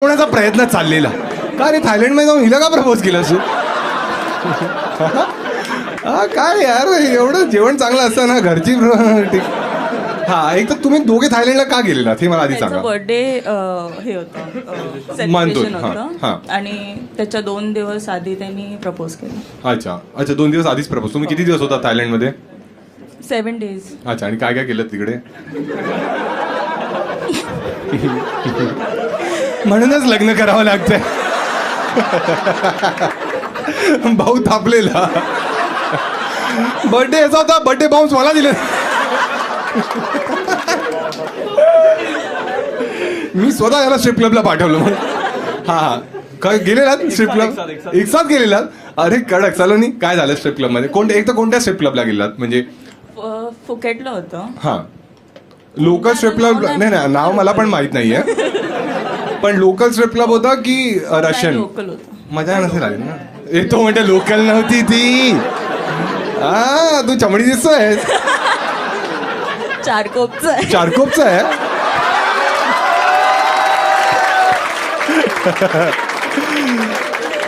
होण्याचा प्रयत्न चाललेला का रे थायलंडमध्ये जाऊन हिला का प्रपोज केलं तू हा काय यार एवढं जेवण चांगलं असतं ना घरची हा एक तर तुम्ही दोघे थायलंडला का गेलेला हे मला आधी सांगा. बर्थडे हे होतं मानतो, सेलिब्रेशन हां, होतं हां. आणि त्याच्या 2 दिवस आधी त्यांनी प्रपोज केलं. अच्छा अच्छा 2 दिवस आधीच प्रपोज. तुम्ही किती दिवस होता थायलंडमध्ये? 7 days. अच्छा आणि काय काय केलं तिकडे? म्हणूनच लग्न करावं लागतंय. भाऊ थापलेला बर्थडे याचा होता. बर्थडे बाउन्स मला दिले. मी स्वतः याला स्ट्रिप क्लबला पाठवलं मग. हा काय गेलेला स्ट्रिप क्लब एक साथ गेलेला? अरे कडक सलोनी काय झालं स्ट्रिप क्लब मध्ये? एक तर कोणत्या स्ट्रिप क्लबला गेलात म्हणजे? फुकेटला होतं. हा लोकल स्ट्रिप क्लब नाही नाही नाव मला पण माहित नाहीये पण लोकल स्ट्रिप क्लब होता की रशियन? लोकल होतं. मजा नसेल आली ना. येतो म्हणजे लोकल नव्हती ती. हा तू चमडी दिसतोय. चारकोपचं आहे.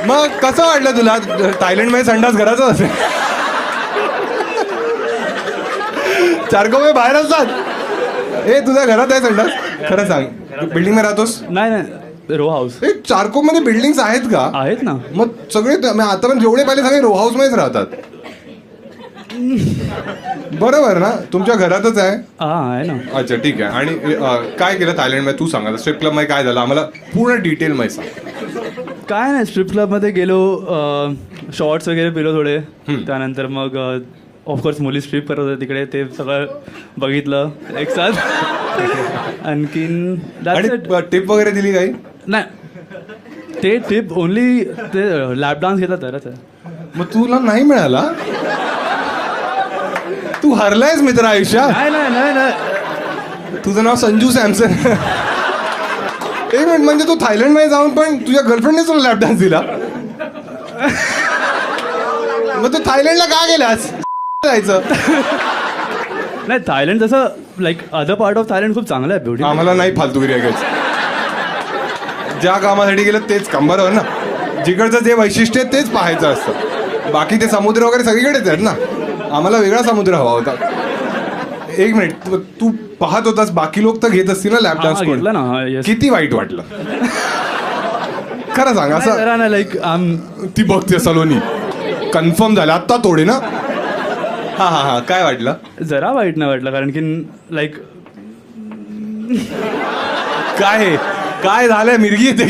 मग कसं वाटलं तुला थायलंड मध्ये संडास घराचं असेल? चारकोप बाहेर असतात. ए तुझ्या घरात आहे संडास? खरं सांग बिल्डिंग मध्ये राहतोस? नाही रो हाऊस. ए चारकोप मध्ये बिल्डिंग आहेत का? आहेत ना. मग सगळे आता पण जेवढे पाहिले सगळे रो हाऊस मध्येच राहतात. बरोबर ना? तुमच्या घरातच आहे? हा आहे ना. अच्छा ठीक आहे. आणि काय केलं थायलंड मध्ये तू सांगा. स्ट्रिप क्लब मध्ये काय झालं आम्हाला पूर्ण डिटेल मध्ये सांग. काय नाही स्ट्रिप क्लबमध्ये गेलो, शॉर्ट्स वगैरे पिलो थोडे. त्यानंतर मग ऑफकोर्स मुली स्ट्रिप करत होते तिकडे, ते सगळं बघितलं एक साथ. आणखीन टिप वगैरे दिली काही? नाही ते टिप ओनली ते लॅप डान्स घेतात तरच आहे. मग तुला नाही मिळाला? तू हरलायस मित्र आयुष्यात. नाही नाही नाही नाही. तुझं नाव संजू सॅमसन. एक मिनिट म्हणजे तू थायलंड मध्ये जाऊन पण तुझ्या गर्लफ्रेंडने तुला लॅप डान्स दिला? मग तू थायलंडला का गेलास? जायचं नाही थायलंड तसं like other part of Thailand खूप चांगलं आहे. ब्युटी आम्हाला नाही फालतूगिरी ऐकायची. ज्या कामासाठी गेलं तेच काम. बरोबर ना? जिकडचं जे वैशिष्ट्य आहे तेच पाहायचं असतं. बाकी ते समुद्र वगैरे सगळीकडेच आहेत ना. आम्हाला वेगळा समुद्र हवा होता. एक मिनिट तू पाहत होतास बाकी लोक तर घेत असतील ना लॅप डान्स? घेतला ना. Yes. किती वाईट वाटलं खरं सांग. असं लाईक ती बघते सलोनी कन्फर्म झालं आत्ता तोडे ना. हा हा हा काय वाटलं? जरा वाईट नाही वाटलं कारण की लाईक काय झालंय मिरगी येते